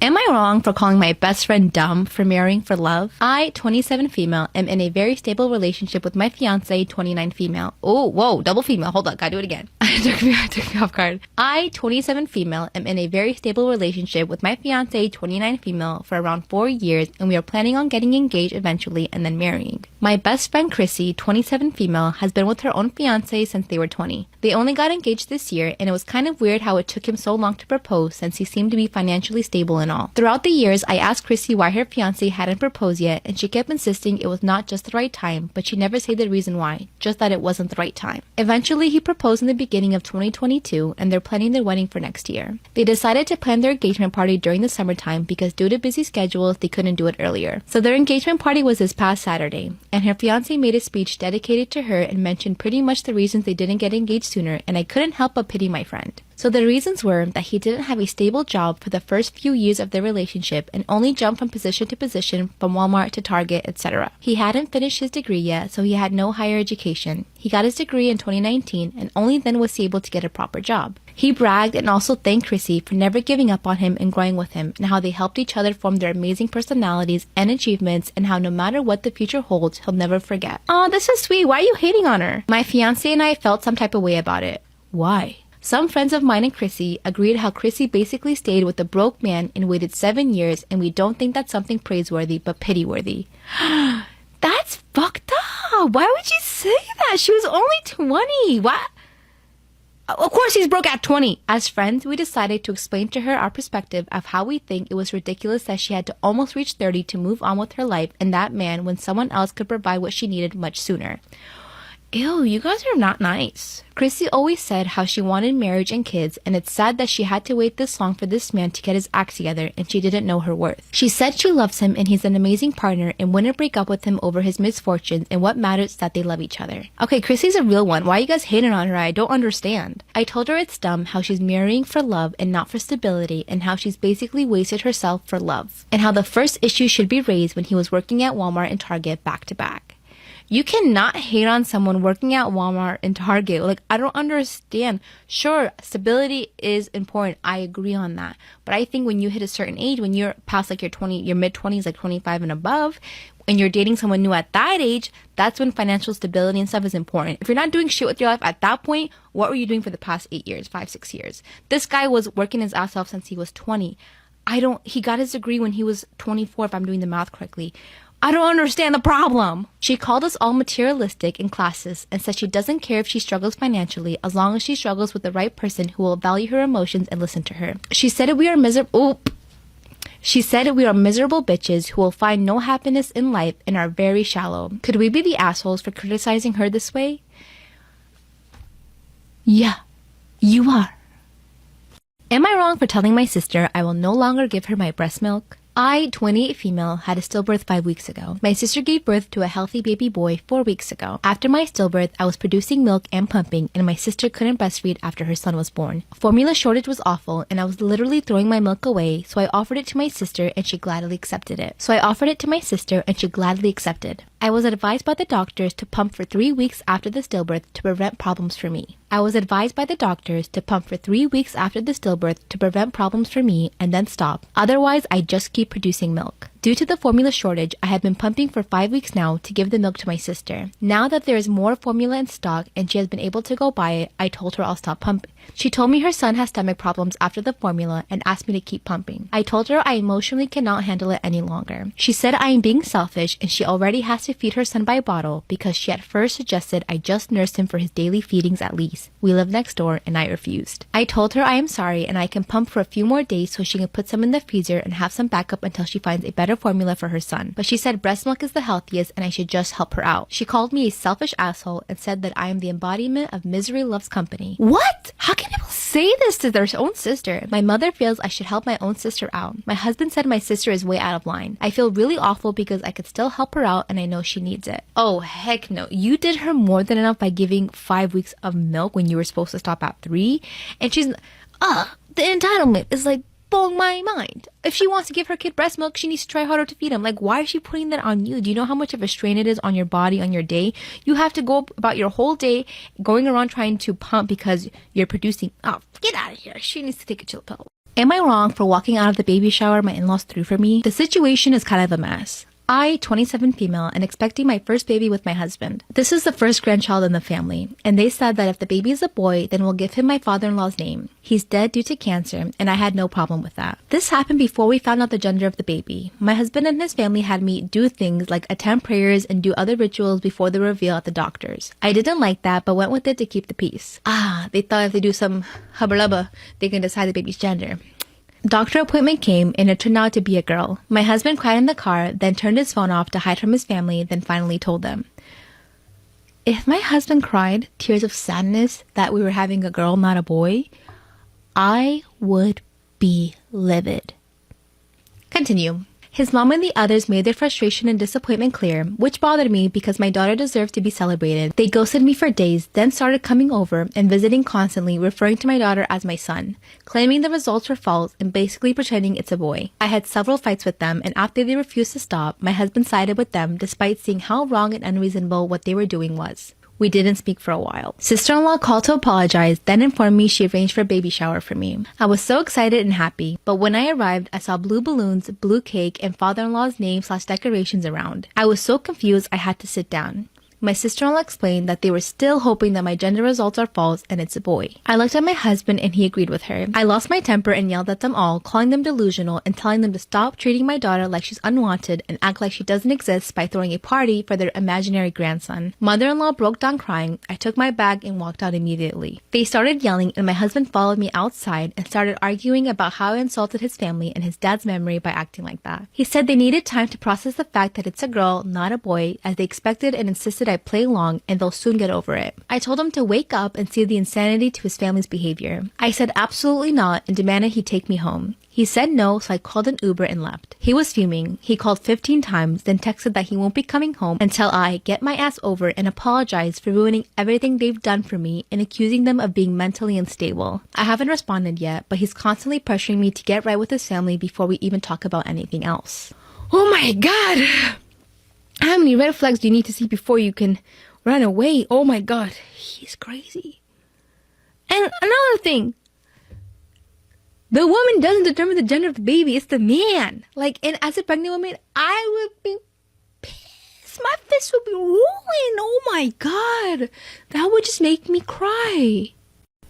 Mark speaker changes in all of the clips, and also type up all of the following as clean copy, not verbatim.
Speaker 1: Am I wrong for calling my best friend dumb for marrying for love? I, 27 female, am in a very stable relationship with my fiancé, 29 female. Oh, whoa, double female. Hold up, gotta do it again. It took me off guard. I, 27 female, am in a very stable relationship with my fiancé, 29 female, for around 4 years, and we are planning on getting engaged eventually and then marrying. My best friend Chrissy, 27 female, has been with her own fiancé since they were 20. They only got engaged this year, and it was kind of weird how it took him so long to propose since he seemed to be financially stable and all. Throughout the years, I asked Chrissy why her fiancé hadn't proposed yet, and she kept insisting it was not just the right time, but she never said the reason why, just that it wasn't the right time. Eventually, he proposed in the beginning of 2022, and they're planning their wedding for next year. They decided to plan their engagement party during the summertime because due to busy schedules, they couldn't do it earlier. So their engagement party was this past Saturday, and her fiancé made a speech dedicated to her and mentioned pretty much the reasons they didn't get engaged sooner, and I couldn't help but pity my friend. So the reasons were that he didn't have a stable job for the first few years of their relationship and only jumped from position to position from Walmart to Target, etc. He hadn't finished his degree yet, so he had no higher education. He got his degree in 2019 and only then was able to get a proper job. He bragged and also thanked Chrissy for never giving up on him and growing with him, and how they helped each other form their amazing personalities and achievements, and how no matter what the future holds, he'll never forget. Aw, this is sweet. Why are you hating on her? My fiancé and I felt some type of way about it. Why? Some friends of mine and Chrissy agreed how Chrissy basically stayed with a broke man and waited 7 years, and we don't think that's something praiseworthy but pity-worthy. That's fucked up. Why would you say that? She was only 20. What? Of course he's broke at 20. As friends, we decided to explain to her our perspective of how we think it was ridiculous that she had to almost reach 30 to move on with her life and that man when someone else could provide what she needed much sooner. Ew, you guys are not nice. Chrissy always said how she wanted marriage and kids, and it's sad that she had to wait this long for this man to get his act together, and she didn't know her worth. She said she loves him and he's an amazing partner and wouldn't break up with him over his misfortunes, and what matters is that they love each other. Okay, Chrissy's a real one. Why are you guys hating on her? I don't understand. I told her it's dumb how she's marrying for love and not for stability, and how she's basically wasted herself for love, and how the first issue should be raised when he was working at Walmart and Target back to back. You cannot hate on someone working at Walmart and Target. Like, I don't understand. Sure, stability is important. I agree on that. But I think when you hit a certain age, when you're past like your mid-20s, like 25 and above, and you're dating someone new at that age, that's when financial stability and stuff is important. If you're not doing shit with your life at that point, what were you doing for the past 8 years, 5-6 years? This guy was working his ass off since he was 20. He got his degree when he was 24, if I'm doing the math correctly. I don't understand the problem. She called us all materialistic and classist and said she doesn't care if she struggles financially as long as she struggles with the right person who will value her emotions and listen to her. She said we are miserable bitches who will find no happiness in life and are very shallow. Could we be the assholes for criticizing her this way? Yeah, you are. Am I wrong for telling my sister I will no longer give her my breast milk? I, 28 female, had a stillbirth 5 weeks ago. My sister gave birth to a healthy baby boy 4 weeks ago. After my stillbirth, I was producing milk and pumping, and my sister couldn't breastfeed after her son was born. Formula shortage was awful, and I was literally throwing my milk away, so I offered it to my sister, and she gladly accepted it. I was advised by the doctors to pump for 3 weeks after the stillbirth to prevent problems for me. And then stop. Otherwise, I just keep producing milk. Due to the formula shortage, I had been pumping for 5 weeks now to give the milk to my sister. Now that there is more formula in stock and she has been able to go buy it, I told her I'll stop pumping. She told me her son has stomach problems after the formula and asked me to keep pumping. I told her I emotionally cannot handle it any longer. She said I am being selfish and she already has to feed her son by bottle because she at first suggested I just nurse him for his daily feedings at least. We live next door and I refused. I told her I am sorry and I can pump for a few more days so she can put some in the freezer and have some backup until she finds a better formula for her son. But she said breast milk is the healthiest and I should just help her out. She called me a selfish asshole and said that I am the embodiment of misery loves company. What? How can people say this to their own sister? My mother feels I should help my own sister out. My husband said my sister is way out of line. I feel really awful because I could still help her out and I know she needs it. Oh, heck no. You did her more than enough by giving 5 weeks of milk when you were supposed to stop at 3. And she's, the entitlement is like blowing my mind. If she wants to give her kid breast milk, she needs to try harder to feed him. Like, why is she putting that on you? Do you know how much of a strain it is on your body, on your day? You have to go about your whole day going around trying to pump because you're producing. Oh, get out of here. She needs to take a chill pill. Am I wrong for walking out of the baby shower my in-laws threw for me? The situation is kind of a mess. I, 27 female, and expecting my first baby with my husband. This is the first grandchild in the family, and they said that if the baby is a boy, then we'll give him my father-in-law's name. He's dead due to cancer, and I had no problem with that. This happened before we found out the gender of the baby. My husband and his family had me do things like attend prayers and do other rituals before the reveal at the doctor's. I didn't like that, but went with it to keep the peace. They thought if they do some hubba lubba, they can decide the baby's gender. Doctor appointment came and it turned out to be a girl. My husband cried in the car, then turned his phone off to hide from his family, then finally told them. If my husband cried tears of sadness that we were having a girl, not a boy, I would be livid. Continue. His mom and the others made their frustration and disappointment clear, which bothered me because my daughter deserved to be celebrated. They ghosted me for days, then started coming over and visiting constantly, referring to my daughter as my son, claiming the results were false and basically pretending it's a boy. I had several fights with them, and after they refused to stop, my husband sided with them despite seeing how wrong and unreasonable what they were doing was. We didn't speak for a while. Sister-in-law called to apologize, then informed me she arranged for a baby shower for me. I was so excited and happy, but when I arrived, I saw blue balloons, blue cake, and father-in-law's name/decorations around. I was so confused I had to sit down. My sister-in-law explained that they were still hoping that my gender results are false and it's a boy. I looked at my husband and he agreed with her. I lost my temper and yelled at them all, calling them delusional and telling them to stop treating my daughter like she's unwanted and act like she doesn't exist by throwing a party for their imaginary grandson. Mother-in-law broke down crying. I took my bag and walked out immediately. They started yelling and my husband followed me outside and started arguing about how I insulted his family and his dad's memory by acting like that. He said they needed time to process the fact that it's a girl, not a boy, as they expected and insisted I play along and they'll soon get over it. I told him to wake up and see the insanity to his family's behavior. I said absolutely not and demanded he take me home. He said no, so I called an Uber and left. He was fuming. He called 15 times, then texted that he won't be coming home until I get my ass over and apologize for ruining everything they've done for me and accusing them of being mentally unstable. I haven't responded yet, but he's constantly pressuring me to get right with his family before we even talk about anything else. Oh my god! How many red flags do you need to see before you can run away? Oh my god, he's crazy. And another thing, the woman doesn't determine the gender of the baby, it's the man. Like, and as a pregnant woman, I would be pissed. My fist would be rolling. Oh my god, that would just make me cry.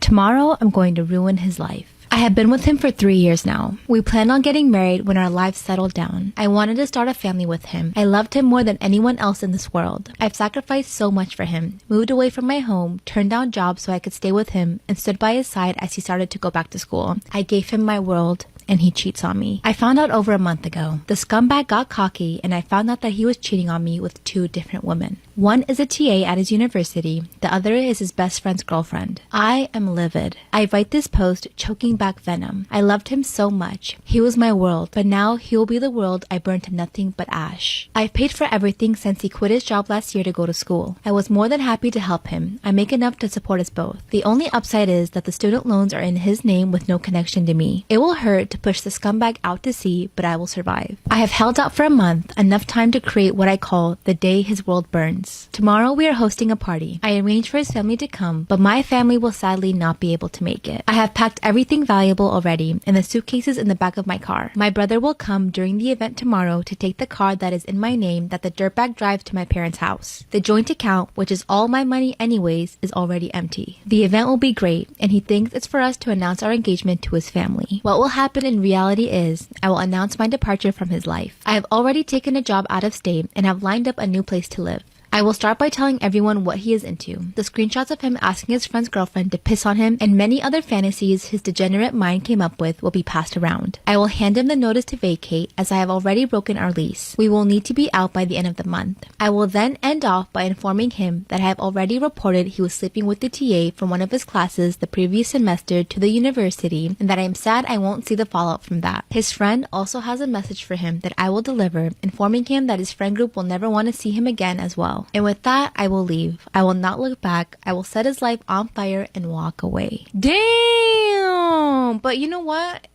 Speaker 1: Tomorrow, I'm going to ruin his life. I have been with him for 3 years now. We planned on getting married when our lives settled down. I wanted to start a family with him. I loved him more than anyone else in this world. I've sacrificed so much for him, moved away from my home, turned down jobs so I could stay with him, and stood by his side as he started to go back to school. I gave him my world, and he cheats on me. I found out over a month ago. The scumbag got cocky and I found out that he was cheating on me with 2 different women. One is a TA at his university. The other is his best friend's girlfriend. I am livid. I write this post choking back venom. I loved him so much. He was my world, but now he will be the world I burned to nothing but ash. I've paid for everything since he quit his job last year to go to school. I was more than happy to help him. I make enough to support us both. The only upside is that the student loans are in his name with no connection to me. It will hurt to push the scumbag out to sea, but I will survive. I have held out for a month, enough time to create what I call the day his world burns. Tomorrow we are hosting a party. I arranged for his family to come, but my family will sadly not be able to make it. I have packed everything valuable already and the suitcases in the back of my car. My brother will come during the event tomorrow to take the car that is in my name that the dirtbag drives to my parents' house. The joint account, which is all my money anyways, is already empty. The event will be great, and he thinks it's for us to announce our engagement to his family. What will happen in reality is I will announce my departure from his life. I have already taken a job out of state and have lined up a new place to live. I will start by telling everyone what he is into. The screenshots of him asking his friend's girlfriend to piss on him and many other fantasies his degenerate mind came up with will be passed around. I will hand him the notice to vacate as I have already broken our lease. We will need to be out by the end of the month. I will then end off by informing him that I have already reported he was sleeping with the TA from one of his classes the previous semester to the university and that I am sad I won't see the fallout from that. His friend also has a message for him that I will deliver, informing him that his friend group will never want to see him again as well. And with that, I will leave. I will not look back. I will set his life on fire and walk away. Damn! But you know what?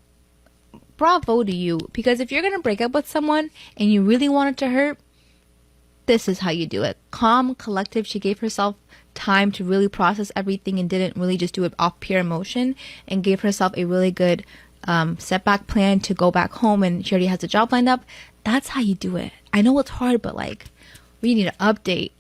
Speaker 1: Bravo to you. Because if you're going to break up with someone and you really want it to hurt, this is how you do it. Calm, collective. She gave herself time to really process everything and didn't really just do it off pure emotion and gave herself a really good setback plan to go back home and she already has a job lined up. That's how you do it. I know it's hard, but like, we need an update.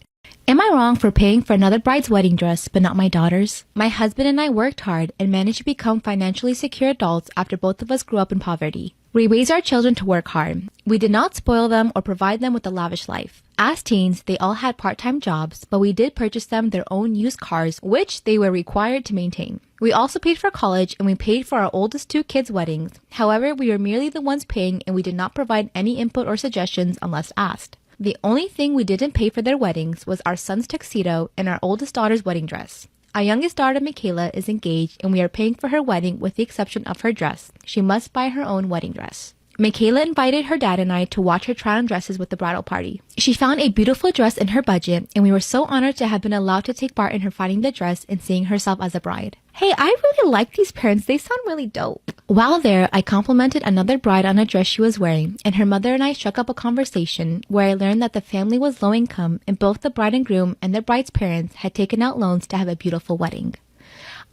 Speaker 1: Am I wrong for paying for another bride's wedding dress, but not my daughter's? My husband and I worked hard and managed to become financially secure adults after both of us grew up in poverty. We raised our children to work hard. We did not spoil them or provide them with a lavish life. As teens, they all had part-time jobs, but we did purchase them their own used cars, which they were required to maintain. We also paid for college and we paid for our oldest 2 kids' weddings. However, we were merely the ones paying and we did not provide any input or suggestions unless asked. The only thing we didn't pay for their weddings was our son's tuxedo and our oldest daughter's wedding dress. Our youngest daughter, Michaela, is engaged and we are paying for her wedding with the exception of her dress. She must buy her own wedding dress. Michaela invited her dad and I to watch her try on dresses with the bridal party. She found a beautiful dress in her budget and we were so honored to have been allowed to take part in her finding the dress and seeing herself as a bride. Hey, I really like these parents. They sound really dope. While there, I complimented another bride on a dress she was wearing, and her mother and I struck up a conversation where I learned that the family was low income and both the bride and groom and their bride's parents had taken out loans to have a beautiful wedding.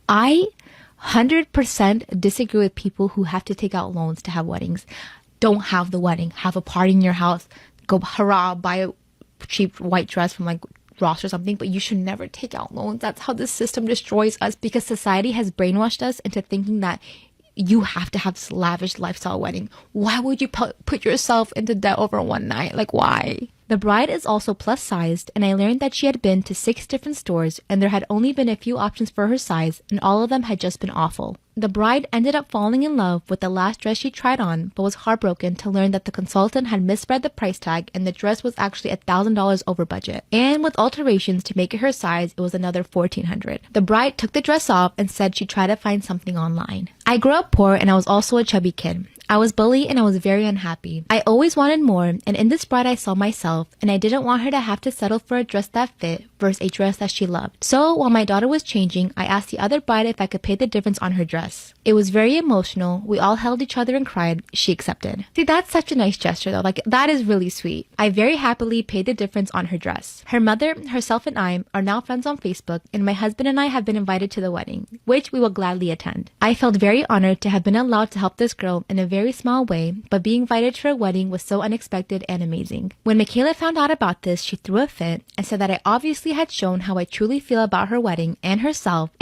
Speaker 1: I 100% disagree with people who have to take out loans to have weddings. Don't have the wedding. Have a party in your house. Go hurrah, buy a cheap white dress from like Ross or something, but you should never take out loans. That's how the system destroys us, because society has brainwashed us into thinking that you have to have this lavish lifestyle wedding. Why would you put yourself into debt over one night? Like, why? The bride is also plus sized, and I learned that she had been to 6 different stores and there had only been a few options for her size and all of them had just been awful. The bride ended up falling in love with the last dress she tried on, but was heartbroken to learn that the consultant had misread the price tag and the dress was actually $1,000 over budget. And with alterations to make it her size, it was another $1,400. The bride took the dress off and said she tried to find something online. I grew up poor and I was also a chubby kid. I was bullied and I was very unhappy. I always wanted more, and in this bride I saw myself, and I didn't want her to have to settle for a dress that fit versus a dress that she loved. So while my daughter was changing, I asked the other bride if I could pay the difference on her dress. It was very emotional. We all held each other and cried. She accepted. See, that's such a nice gesture though. Like, that is really sweet. I very happily paid the difference on her dress. Her mother, herself, and I are now friends on Facebook, and my husband and I have been invited to the wedding, which we will gladly attend. I felt very honored to have been allowed to help this girl in a very small way, but being invited to her wedding was so unexpected and amazing. When Michaela found out about this, she threw a fit and said that I obviously had shown how I truly feel about her wedding and herself,